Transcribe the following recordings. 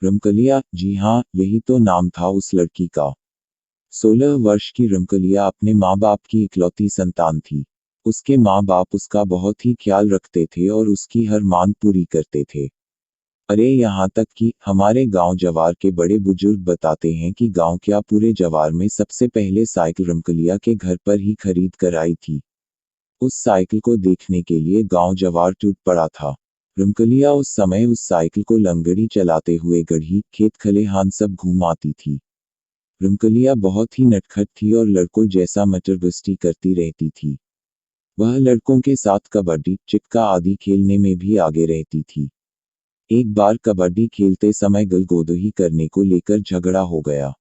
रमकलिया, जी हाँ, यही तो नाम था उस लड़की का। 16 वर्ष की रमकलिया अपने माँ बाप की इकलौती संतान थी। उसके माँ बाप उसका बहुत ही ख्याल रखते थे और उसकी हर मांग पूरी करते थे। अरे यहाँ तक कि हमारे गांव जवार के बड़े बुजुर्ग बताते हैं कि गांव क्या पूरे जवार में सबसे पहले साइकिल रमकलिया के घर पर ही खरीद कर आई थी। उस साइकिल को देखने के लिए गांव जवार टूट पड़ा था। रमकलिया उस समय उस साइकिल को लंगड़ी चलाते हुए गढ़ी खेत खलिहान सब घूम आती थी। रमकलिया बहुत ही नटखट थी और लड़कों जैसा मटरगश्ती करती रहती थी। वह लड़कों के साथ कबड्डी चिक्का आदि खेलने में भी आगे रहती थी। एक बार कबड्डी खेलते समय गलगोदही करने को लेकर झगड़ा हो गया।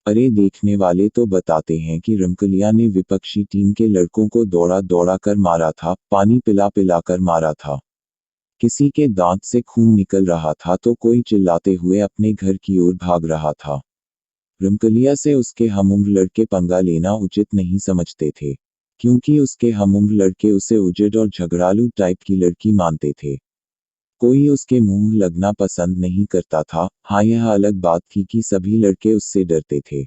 अरे देखने वाले तो बताते हैं कि रमकलिया ने विपक्षी टीम के लड़कों को दौड़ा दौड़ा कर मारा था, पानी पिला पिला कर मारा था। किसी के दांत से खून निकल रहा था तो कोई चिल्लाते हुए अपने घर की ओर भाग रहा था। रमकलिया से उसके हमउम्र लड़के पंगा लेना उचित नहीं समझते थे, क्योंकि उसके हमउम्र लड़के उसे उजड़ और झगड़ालू टाइप की लड़की मानते थे। कोई उसके मुंह लगना पसंद नहीं करता था। हाँ, यह अलग बात थी कि सभी लड़के उससे डरते थे।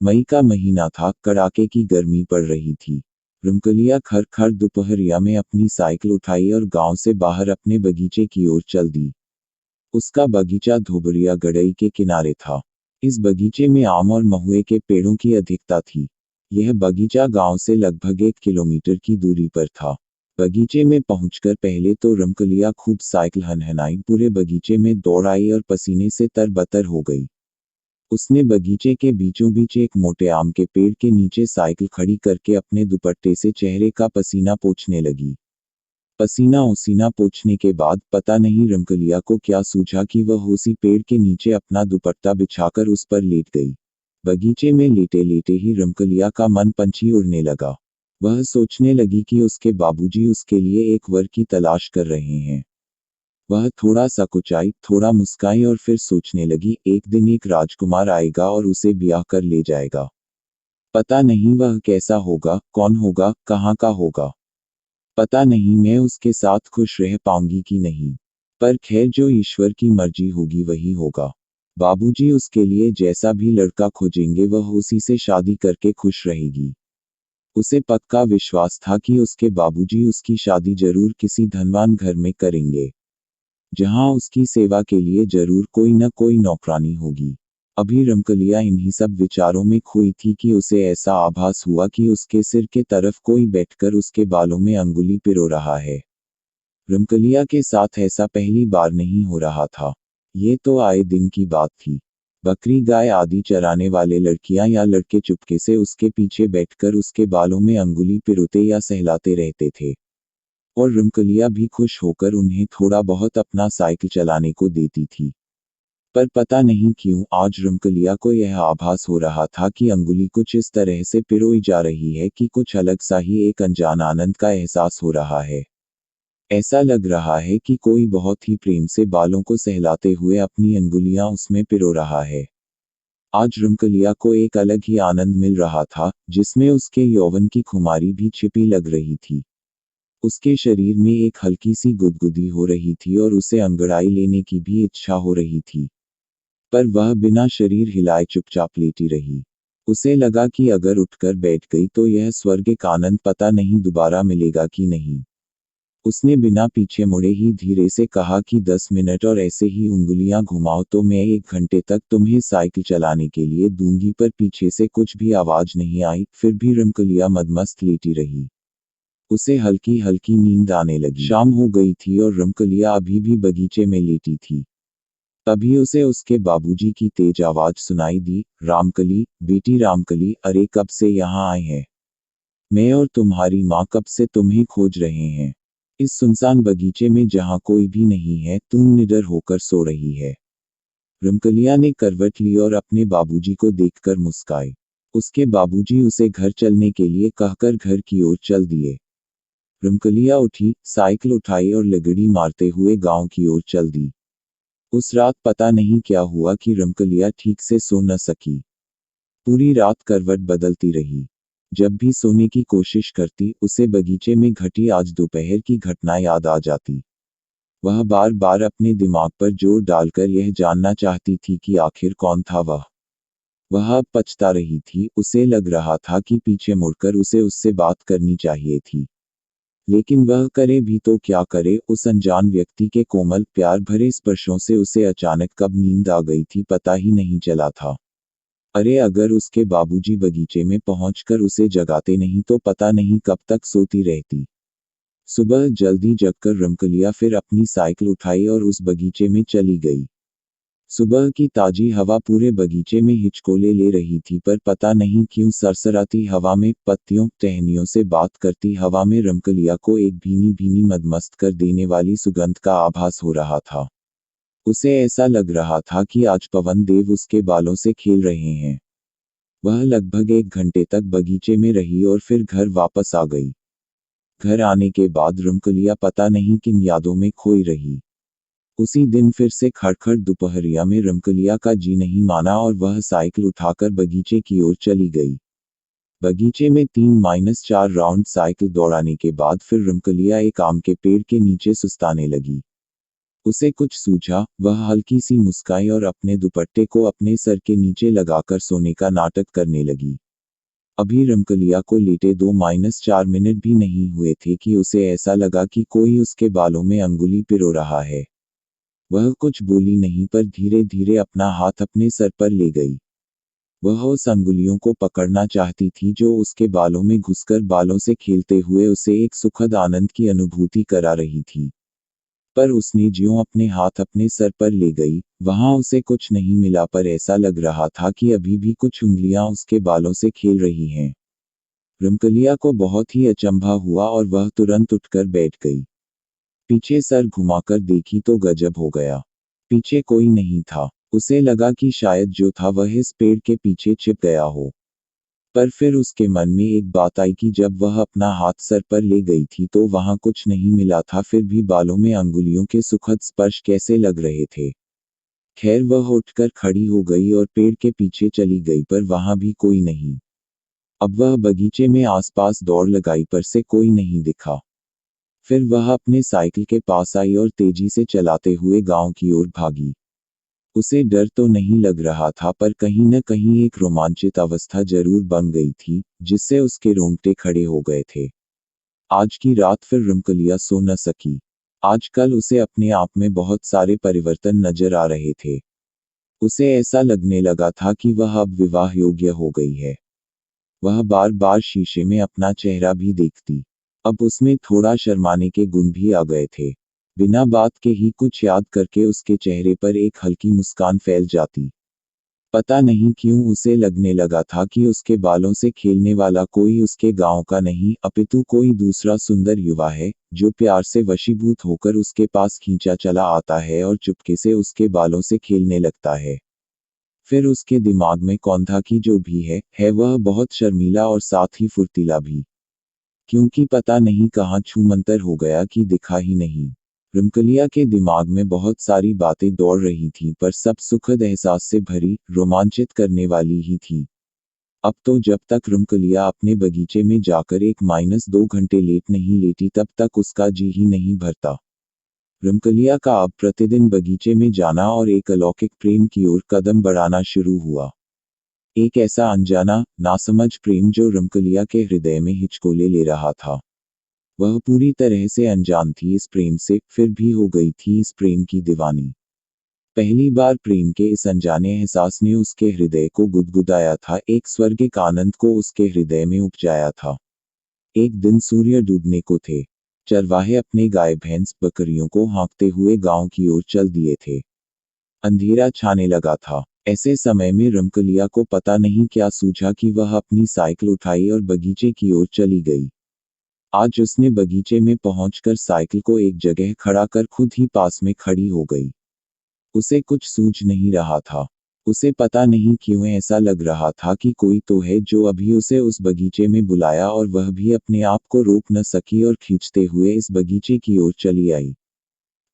मई का महीना था, कड़ाके की गर्मी पड़ रही थी। रमकलिया खर खर दोपहरिया में अपनी साइकिल उठाई और गांव से बाहर अपने बगीचे की ओर चल दी। उसका बगीचा धोबरिया गड़ई के किनारे था। इस बगीचे में आम और महुए के पेड़ों की अधिकता थी। यह बगीचा गांव से लगभग 1 किलोमीटर की दूरी पर था। बगीचे में पहुंचकर पहले तो रमकलिया खूब साइकिल हनहनाई, पूरे बगीचे में दौड़ आई और पसीने से तरबतर हो गई। उसने बगीचे के बीचों बीच एक मोटे आम के पेड़ के नीचे साइकिल खड़ी करके अपने दुपट्टे से चेहरे का पसीना पोंछने लगी। पसीना उसीना पोंछने के बाद पता नहीं रमकलिया को क्या सूझा कि वह उसी पेड़ के नीचे अपना दुपट्टा बिछाकर उस पर लेट गई। बगीचे में लेटे लेटे ही रमकलिया का मन पंछी उड़ने लगा। वह सोचने लगी कि उसके बाबूजी उसके लिए एक वर की तलाश कर रहे हैं। वह थोड़ा सकुचाई, थोड़ा मुस्काई और फिर सोचने लगी, एक दिन एक राजकुमार आएगा और उसे ब्याह कर ले जाएगा। पता नहीं वह कैसा होगा, कौन होगा, कहाँ का होगा। पता नहीं मैं उसके साथ खुश रह पाऊंगी कि नहीं। पर खैर, जो ईश्वर की मर्जी होगी वही होगा। बाबूजी उसके लिए जैसा भी लड़का खोजेंगे वह उसी से शादी करके खुश रहेगी। उसे पक्का विश्वास था कि उसके बाबूजी उसकी शादी जरूर किसी धनवान घर में करेंगे, जहां उसकी सेवा के लिए जरूर कोई न कोई नौकरानी होगी। अभी रमकलिया इन्हीं सब विचारों में खोई थी कि उसे ऐसा आभास हुआ कि उसके सिर के तरफ कोई बैठकर उसके बालों में अंगुली पिरो रहा है। रमकलिया के साथ ऐसा पहली बार नहीं हो रहा था। ये तो आए दिन की बात थी। बकरी गाय आदि चराने वाले लड़कियां या लड़के चुपके से उसके पीछे बैठकर उसके बालों में अंगुली पिरोते या सहलाते रहते थे। और रमकलिया भी खुश होकर उन्हें थोड़ा बहुत अपना साइकिल चलाने को देती थी। पर पता नहीं क्यों आज रमकलिया को यह आभास हो रहा था कि अंगुली कुछ इस तरह से पिरोई जा रही है कि कुछ अलग सा ही एक अनजान आनंद का एहसास हो रहा है। ऐसा लग रहा है कि कोई बहुत ही प्रेम से बालों को सहलाते हुए अपनी अंगुलियां उसमें पिरो रहा है। आज रमकलिया को एक अलग ही आनंद मिल रहा था, जिसमें उसके यौवन की खुमारी भी छिपी लग रही थी। उसके शरीर में एक हल्की सी गुदगुदी हो रही थी और उसे अंगड़ाई लेने की भी इच्छा हो रही थी। पर वह बिना शरीर हिलाए चुपचाप लेटी रही। उसे लगा कि अगर उठकर बैठ गई तो यह स्वर्गिक आनंद पता नहीं दोबारा मिलेगा कि नहीं। उसने बिना पीछे मुड़े ही धीरे से कहा कि 10 मिनट और ऐसे ही उंगलियां घुमाओ तो मैं 1 घंटे तक तुम्हें साइकिल चलाने के लिए दूंगी। पर पीछे से कुछ भी आवाज नहीं आई। फिर भी रमकलिया मदमस्त लेटी रही। उसे हल्की हल्की नींद आने लगी। शाम हो गई थी और रमकलिया अभी भी बगीचे में लेटी थी। तभी उसे उसके बाबूजी की तेज आवाज सुनाई दी, रामकली, बेटी रामकली, अरे कब से यहाँ आए हैं? मैं और तुम्हारी माँ कब से तुम्हें खोज रहे हैं। इस सुनसान बगीचे में जहाँ कोई भी नहीं है तुम निडर होकर सो रही है। रमकलिया ने करवट ली और अपने बाबूजी को देखकर मुस्काई। उसके बाबूजी उसे घर चलने के लिए कहकर घर की ओर चल दिए। रमकलिया उठी, साइकिल उठाई और लगड़ी मारते हुए गांव की ओर चल दी। उस रात पता नहीं क्या हुआ कि रमकलिया ठीक से सो न सकी। पूरी रात करवट बदलती रही। जब भी सोने की कोशिश करती उसे बगीचे में घटी आज दोपहर की घटना याद आ जाती। वह बार बार अपने दिमाग पर जोर डालकर यह जानना चाहती थी कि आखिर कौन था वह। वह अब पछता रही थी, उसे लग रहा था कि पीछे मुड़कर उसे उससे बात करनी चाहिए थी। लेकिन वह करे भी तो क्या करे, उस अनजान व्यक्ति के कोमल प्यार भरे स्पर्शों से उसे अचानक कब नींद आ गई थी पता ही नहीं चला था। अरे अगर उसके बाबूजी बगीचे में पहुंचकर उसे जगाते नहीं तो पता नहीं कब तक सोती रहती। सुबह जल्दी जगकर रमकलिया फिर अपनी साइकिल उठाई और उस बगीचे में चली गई। सुबह की ताजी हवा पूरे बगीचे में हिचकोले ले रही थी, पर पता नहीं क्यों सरसराती हवा में, पत्तियों टहनियों से बात करती हवा में रमकलिया को एक भीनी भीनी मदमस्त कर देने वाली सुगंध का आभास हो रहा था। उसे ऐसा लग रहा था कि आज पवन देव उसके बालों से खेल रहे हैं। वह लगभग 1 घंटे तक बगीचे में रही और फिर घर वापस आ गई। घर आने के बाद रमकलिया पता नहीं किन यादों में खोई रही। उसी दिन फिर से खड़खड़ दोपहरिया में रमकलिया का जी नहीं माना और वह साइकिल उठाकर बगीचे की ओर चली गई। बगीचे में 3-4 राउंड साइकिल दौड़ाने के बाद फिर रमकलिया एक आम के पेड़ के नीचे सुस्ताने लगी। उसे कुछ सूझा, वह हल्की सी मुस्काई और अपने दुपट्टे को अपने सर के नीचे लगाकर सोने का नाटक करने लगी। अभी रमकलिया को लेटे 2-4 मिनट भी नहीं हुए थे कि उसे ऐसा लगा कि कोई उसके बालों में अंगुली पिरो रहा है। वह कुछ बोली नहीं, पर धीरे धीरे अपना हाथ अपने सर पर ले गई। वह उस अंगुलियों को पकड़ना चाहती थी जो उसके बालों में घुसकर बालों से खेलते हुए उसे एक सुखद आनंद की अनुभूति करा रही थी। पर उसने ज्यों अपने हाथ अपने सर पर ले गई, वहां उसे कुछ नहीं मिला, पर ऐसा लग रहा था कि अभी भी कुछ उंगलियां उसके बालों से खेल रही हैं। रमकलिया को बहुत ही अचंभा हुआ और वह तुरंत उठकर बैठ गई। पीछे सर घुमाकर देखी तो गजब हो गया। पीछे कोई नहीं था। उसे लगा कि शायद जो था वह इस पेड़ के पीछे छिप गया हो। पर फिर उसके मन में एक बात आई कि जब वह अपना हाथ सर पर ले गई थी तो वहां कुछ नहीं मिला था, फिर भी बालों में अंगुलियों के सुखद स्पर्श कैसे लग रहे थे। खैर वह उठकर खड़ी हो गई और पेड़ के पीछे चली गई, पर वहां भी कोई नहीं। अब वह बगीचे में आसपास दौड़ लगाई, पर से कोई नहीं दिखा। फिर वह अपने साइकिल के पास आई और तेजी से चलाते हुए गांव की ओर भागी। उसे डर तो नहीं लग रहा था, पर कहीं न कहीं एक रोमांचित अवस्था जरूर बन गई थी, जिससे उसके रोंगटे खड़े हो गए थे। आज की रात फिर रमकलिया सो न सकी। आजकल उसे अपने आप में बहुत सारे परिवर्तन नजर आ रहे थे। उसे ऐसा लगने लगा था कि वह अब विवाह योग्य हो गई है। वह बार बार शीशे में अपना चेहरा भी देखती। अब उसमें थोड़ा शर्माने के गुण भी आ गए थे। बिना बात के ही कुछ याद करके उसके चेहरे पर एक हल्की मुस्कान फैल जाती। पता नहीं क्यों उसे लगने लगा था कि उसके बालों से खेलने वाला कोई उसके गांव का नहीं, अपितु कोई दूसरा सुंदर युवा है, जो प्यार से वशीभूत होकर उसके पास खींचा चला आता है और चुपके से उसके बालों से खेलने लगता है। फिर उसके दिमाग में कौन था कि जो भी है वह बहुत शर्मीला और साथ ही फुर्तीला भी। क्योंकि पता नहीं कहाँ छूमंतर हो गया कि दिखा ही नहीं। रमकलिया के दिमाग में बहुत सारी बातें दौड़ रही थीं, पर सब सुखद एहसास से भरी, रोमांचित करने वाली ही थी। अब तो जब तक रमकलिया अपने बगीचे में जाकर 1-2 घंटे लेट नहीं लेती तब तक उसका जी ही नहीं भरता। रमकलिया का अब प्रतिदिन बगीचे में जाना और एक अलौकिक प्रेम की ओर कदम बढ़ाना शुरू हुआ। एक ऐसा अनजाना, नासमझ प्रेम जो रमकलिया के हृदय में हिचकोले ले रहा था। वह पूरी तरह से अनजान थी इस प्रेम से, फिर भी हो गई थी इस प्रेम की दीवानी। पहली बार प्रेम के इस अनजाने एहसास ने उसके हृदय को गुदगुदाया था, एक स्वर्गिक आनंद को उसके हृदय में उपजाया था। एक दिन सूर्य डूबने को थे। चरवाहे अपने गाय भैंस बकरियों को हाँकते हुए गांव की ओर चल दिए थे। अंधेरा छाने लगा था। ऐसे समय में रमकलिया को पता नहीं क्या सूझा कि वह अपनी साइकिल उठाई और बगीचे की ओर चली गई। आज उसने बगीचे में पहुंचकर साइकिल को एक जगह खड़ा कर खुद ही पास में खड़ी हो गई। उसे कुछ सूझ नहीं रहा था। उसे पता नहीं क्यों ऐसा लग रहा था कि कोई तो है जो अभी उसे उस बगीचे में बुलाया, और वह भी अपने आप को रोक न सकी और खींचते हुए इस बगीचे की ओर चली आई।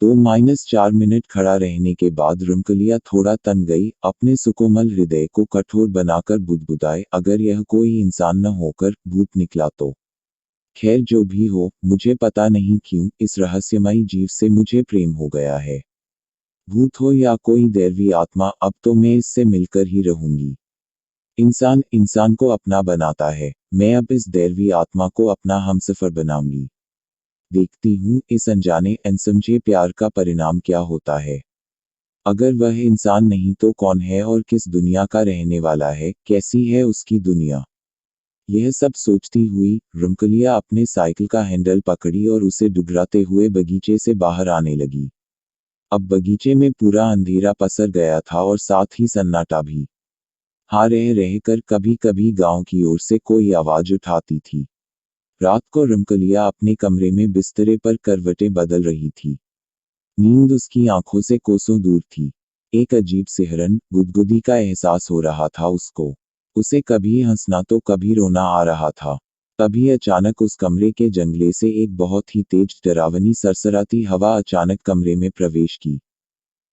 2-4 मिनट खड़ा रहने के बाद रमकलिया थोड़ा तन गई, अपने सुकोमल हृदय को कठोर बनाकर बुदबुदाए, अगर यह कोई इंसान न होकर भूत निकला तो। खैर जो भी हो, मुझे पता नहीं क्यों इस रहस्यमयी जीव से मुझे प्रेम हो गया है। भूत हो या कोई दैवी आत्मा, अब तो मैं इससे मिलकर ही रहूंगी। इंसान इंसान को अपना बनाता है, मैं अब इस दैवी आत्मा को अपना हमसफर बनाऊंगी। देखती हूँ इस अनजाने अनसमझे प्यार का परिणाम क्या होता है। अगर वह इंसान नहीं तो कौन है और किस दुनिया का रहने वाला है, कैसी है उसकी दुनिया। यह सब सोचती हुई रमकलिया अपने साइकिल का हैंडल पकड़ी और उसे डुगराते हुए बगीचे से बाहर आने लगी। अब बगीचे में पूरा अंधेरा पसर गया था और साथ ही सन्नाटा भी। हाँ, रह रहकर कभी कभी गांव की ओर से कोई आवाज उठाती थी। रात को रमकलिया अपने कमरे में बिस्तरे पर करवटें बदल रही थी। नींद उसकी आंखों से कोसों दूर थी। एक अजीब सिहरन गुदगुदी का एहसास हो रहा था उसको। उसे कभी हंसना तो कभी रोना आ रहा था। तभी अचानक उस कमरे के जंगले से एक बहुत ही तेज डरावनी सरसराती हवा अचानक कमरे में प्रवेश की।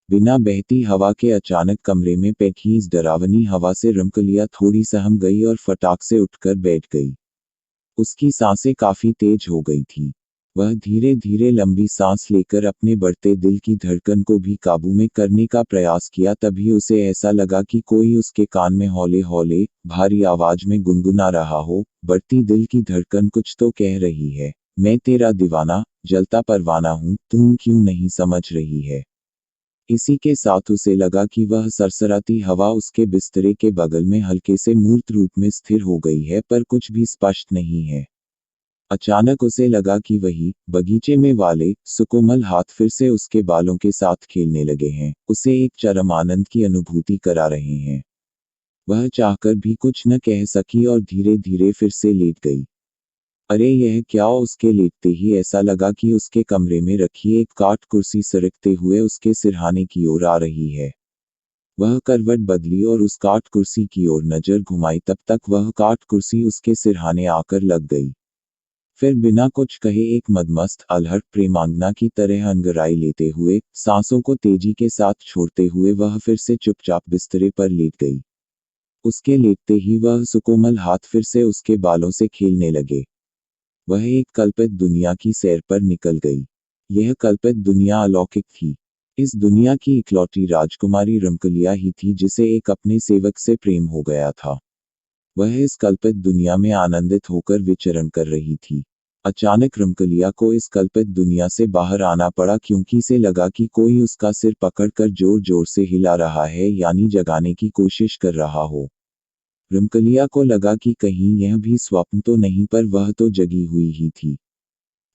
बिना बहती हवा के अचानक कमरे में पैठी इस डरावनी हवा से रमकलिया थोड़ी सहम गई और फटाक से उठकर बैठ गई। उसकी सांसें काफी तेज हो गई थी। वह धीरे धीरे लंबी सांस लेकर अपने बढ़ते दिल की धड़कन को भी काबू में करने का प्रयास किया। तभी उसे ऐसा लगा कि कोई उसके कान में हौले हौले भारी आवाज में गुनगुना रहा हो, बढ़ती दिल की धड़कन कुछ तो कह रही है, मैं तेरा दीवाना जलता परवाना हूँ, तुम क्यों नहीं समझ रही है। इसी के साथ उसे लगा कि वह सरसराती हवा उसके बिस्तरे के बगल में हल्के से मूर्त रूप में स्थिर हो गई है, पर कुछ भी स्पष्ट नहीं है। अचानक उसे लगा कि वही बगीचे में वाले सुकोमल हाथ फिर से उसके बालों के साथ खेलने लगे हैं, उसे एक चरम आनंद की अनुभूति करा रहे हैं। वह चाहकर भी कुछ न कह सकी और धीरे धीरे फिर से लेट गई। अरे यह क्या, उसके लेटते ही ऐसा लगा कि उसके कमरे में रखी एक काठ कुर्सी सरकते हुए उसके सिरहाने की ओर आ रही है। वह करवट बदली और उस काठ कुर्सी की ओर नजर घुमाई, तब तक वह काठ कुर्सी उसके सिरहाने आकर लग गई। फिर बिना कुछ कहे एक मदमस्त अलहट प्रेमांगना की तरह अंगड़ाई लेते हुए, सांसों को तेजी के साथ छोड़ते हुए वह फिर से चुपचाप बिस्तरे पर लेट गई। उसके लेटते ही वह सुकोमल हाथ फिर से उसके बालों से खेलने लगे। वह एक कल्पित दुनिया की सैर पर निकल गई। यह कल्पित दुनिया अलौकिक थी। इस दुनिया की इकलौती राजकुमारी रमकलिया ही थी जिसे एक अपने सेवक से प्रेम हो गया था। वह इस कल्पित दुनिया में आनंदित होकर विचरण कर रही थी। अचानक रमकलिया को इस कल्पित दुनिया से बाहर आना पड़ा, क्योंकि से लगा कि कोई उसका सिर पकड़कर जोर जोर से हिला रहा है, यानी जगाने की कोशिश कर रहा हो। रमकलिया को लगा कि कहीं यह भी स्वप्न तो नहीं, पर वह तो जगी हुई ही थी।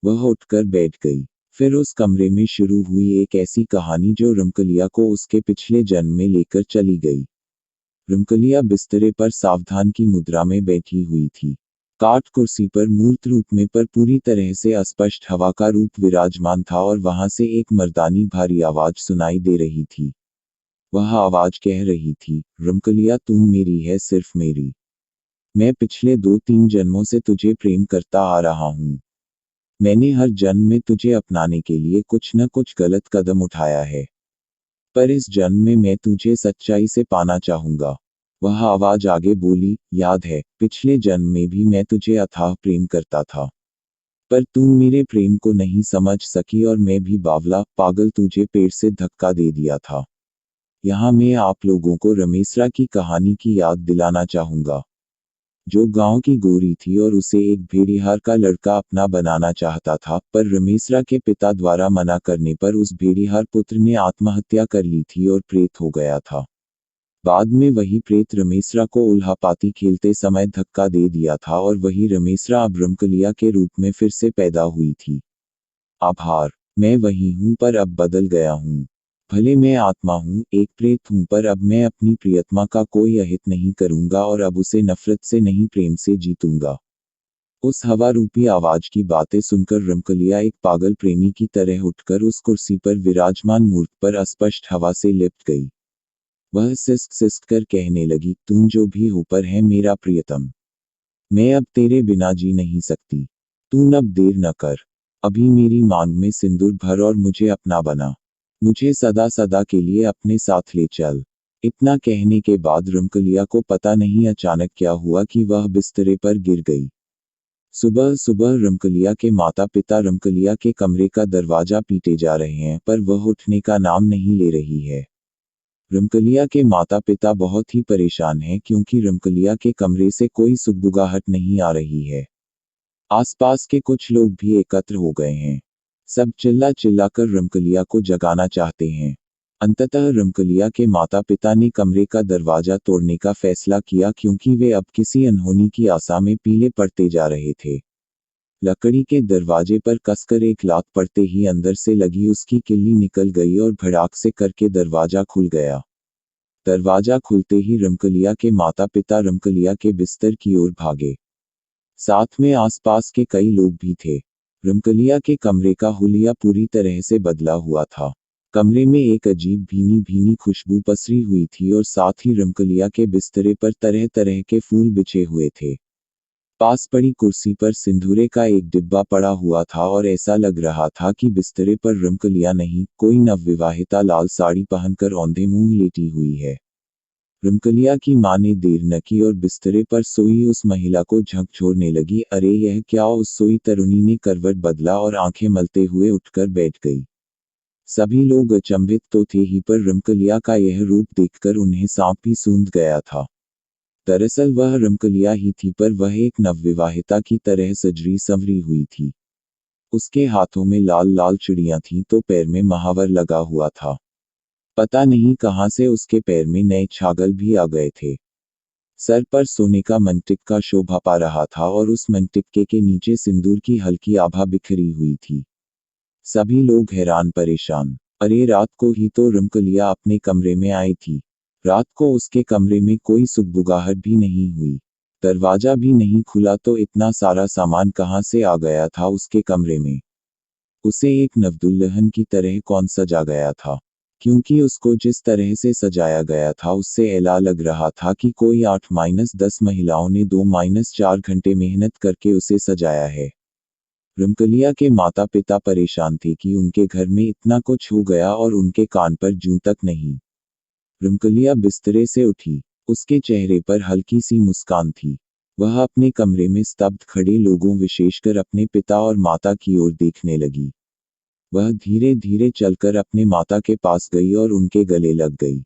वह उठकर बैठ गई। फिर उस कमरे में शुरू हुई एक ऐसी कहानी जो रमकलिया को उसके पिछले जन्म में लेकर चली गई। रमकलिया बिस्तरे पर सावधान की मुद्रा में बैठी हुई थी। काठ कुर्सी पर मूर्त रूप में पर पूरी तरह से अस्पष्ट हवा का रूप विराजमान था और वहां से एक मर्दानी भारी आवाज सुनाई दे रही थी। वह आवाज कह रही थी, रमकलिया तुम मेरी है, सिर्फ मेरी। मैं पिछले 2-3 जन्मों से तुझे प्रेम करता आ रहा हूँ। मैंने हर जन्म में तुझे अपनाने के लिए कुछ न कुछ गलत कदम उठाया है, पर इस जन्म में मैं तुझे सच्चाई से पाना चाहूंगा। वह आवाज आगे बोली, याद है पिछले जन्म में भी मैं तुझे अथाह प्रेम करता था, पर तुम मेरे प्रेम को नहीं समझ सकी और मैं भी बावला पागल तुझे पेड़ से धक्का दे दिया था। यहाँ मैं आप लोगों को रमेशरा की कहानी की याद दिलाना चाहूंगा, जो गांव की गोरी थी और उसे एक भेड़िहार का लड़का अपना बनाना चाहता था, पर रमेशरा के पिता द्वारा मना करने पर उस भेड़िहार पुत्र ने आत्महत्या कर ली थी और प्रेत हो गया था। बाद में वही प्रेत रमेशरा को उल्हापाती खेलते समय धक्का दे दिया था और वही रमेशरा अब रमकलिया के रूप में फिर से पैदा हुई थी। आभार, मैं वही हूँ पर अब बदल गया हूँ। भले मैं आत्मा हूँ, एक प्रेत हूँ, पर अब मैं अपनी प्रियतमा का कोई अहित नहीं करूंगा और अब उसे नफरत से नहीं प्रेम से जीतूंगा। उस हवा रूपी आवाज की बातें सुनकर रमकलिया एक पागल प्रेमी की तरह उठकर उस कुर्सी पर विराजमान मूर्त पर अस्पष्ट हवा से लिपट गई। वह सिसक सिसक कर कहने लगी, तुम जो भी हो पर है मेरा प्रियतम। मैं अब तेरे बिना जी नहीं सकती। तू अब देर न कर, अभी मेरी मांग में सिंदूर भर और मुझे अपना बना। मुझे सदा सदा के लिए अपने साथ ले चल। इतना कहने के बाद रमकलिया को पता नहीं अचानक क्या हुआ कि वह बिस्तरे पर गिर गई। सुबह सुबह रमकलिया के माता पिता रमकलिया के कमरे का दरवाजा पीटे जा रहे हैं, पर वह उठने का नाम नहीं ले रही है। रमकलिया के माता पिता बहुत ही परेशान हैं क्योंकि रमकलिया के कमरे से कोई सुगबुगाहट नहीं आ रही है। आसपास के कुछ लोग भी एकत्र हो गए हैं। सब चिल्ला चिल्लाकर रमकलिया को जगाना चाहते हैं। अंततः रमकलिया के माता पिता ने कमरे का दरवाजा तोड़ने का फैसला किया क्योंकि वे अब किसी अनहोनी की आशा में पीले पड़ते जा रहे थे। लकड़ी के दरवाजे पर कसकर एक लात पड़ते ही अंदर से लगी उसकी किल्ली निकल गई और भड़ाक से करके दरवाजा खुल गया। दरवाजा खुलते ही रमकलिया के माता पिता रमकलिया के बिस्तर की ओर भागे। साथ में आसपास के कई लोग भी थे। रमकलिया के कमरे का हुलिया पूरी तरह से बदला हुआ था। कमरे में एक अजीब भीनी भीनी खुशबू पसरी हुई थी और साथ ही रमकलिया के बिस्तरे पर तरह तरह के फूल बिछे हुए थे। पास पड़ी कुर्सी पर सिंदूरे का एक डिब्बा पड़ा हुआ था और ऐसा लग रहा था कि बिस्तरे पर रमकलिया नहीं, कोई नवविवाहिता लाल साड़ी पहनकर औंधे मुंह लेटी हुई है। रमकलिया की मां ने देर न की और बिस्तरे पर सोई उस महिला को झकझोरने लगी। अरे यह क्या! उस सोई तरुणी ने करवट बदला और आंखें मलते हुए उठकर बैठ गई। सभी लोग अचंभित तो थे ही, पर रमकलिया का यह रूप देखकर उन्हें सांप भी सूंघ गया था। दरअसल वह रमकलिया ही थी, पर वह एक नवविवाहिता की तरह सजरी संवरी हुई थी। उसके हाथों में लाल लाल चूड़ियां थीं तो पैर में महावर लगा हुआ था। पता नहीं कहां से उसके पैर में नए छागल भी आ गए थे। सर पर सोने का मंगटिक्का शोभा पा रहा था और उस मंगटिक्के के नीचे सिंदूर की हल्की आभा बिखरी हुई थी। सभी लोग हैरान परेशान। अरे रात को ही तो रमकलिया अपने कमरे में आई थी। रात को उसके कमरे में कोई सुगबुगाहट भी नहीं हुई। दरवाजा भी नहीं खुला तो इतना सारा सामान कहां से आ गया था उसके कमरे में? उसे एक नवदुल्हन की तरह कौन सजा गया था? क्योंकि उसको जिस तरह से सजाया गया था उससे ऐसा लग रहा था कि कोई 8-10 महिलाओं ने 2-4 घंटे मेहनत करके उसे सजाया है। रमकलिया के माता पिता परेशान थे कि उनके घर में इतना कुछ हो गया और उनके कान पर जूं तक नहीं। रमकलिया बिस्तरे से उठी। उसके चेहरे पर हल्की सी मुस्कान थी। वह अपने कमरे में स्तब्ध खड़े लोगों, विशेषकर अपने पिता और माता की ओर देखने लगी। वह धीरे धीरे चलकर अपने माता के पास गई और उनके गले लग गई।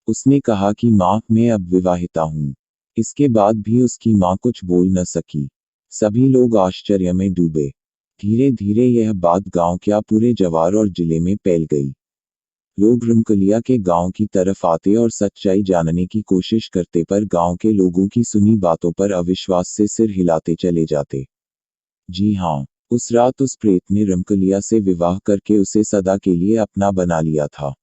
उसने कहा कि माँ, मैं अब विवाहिता हूँ। इसके बाद भी उसकी माँ कुछ बोल न सकी। सभी लोग आश्चर्य में डूबे। धीरे धीरे यह बात गांव क्या पूरे जवार और जिले में फैल गई। लोग रमकलिया के गांव की तरफ आते और सच्चाई जानने की कोशिश करते, पर गांव के लोगों की सुनी बातों पर अविश्वास से सिर हिलाते चले जाते। जी हाँ, उस रात उस प्रेत ने रमकलिया से विवाह करके उसे सदा के लिए अपना बना लिया था।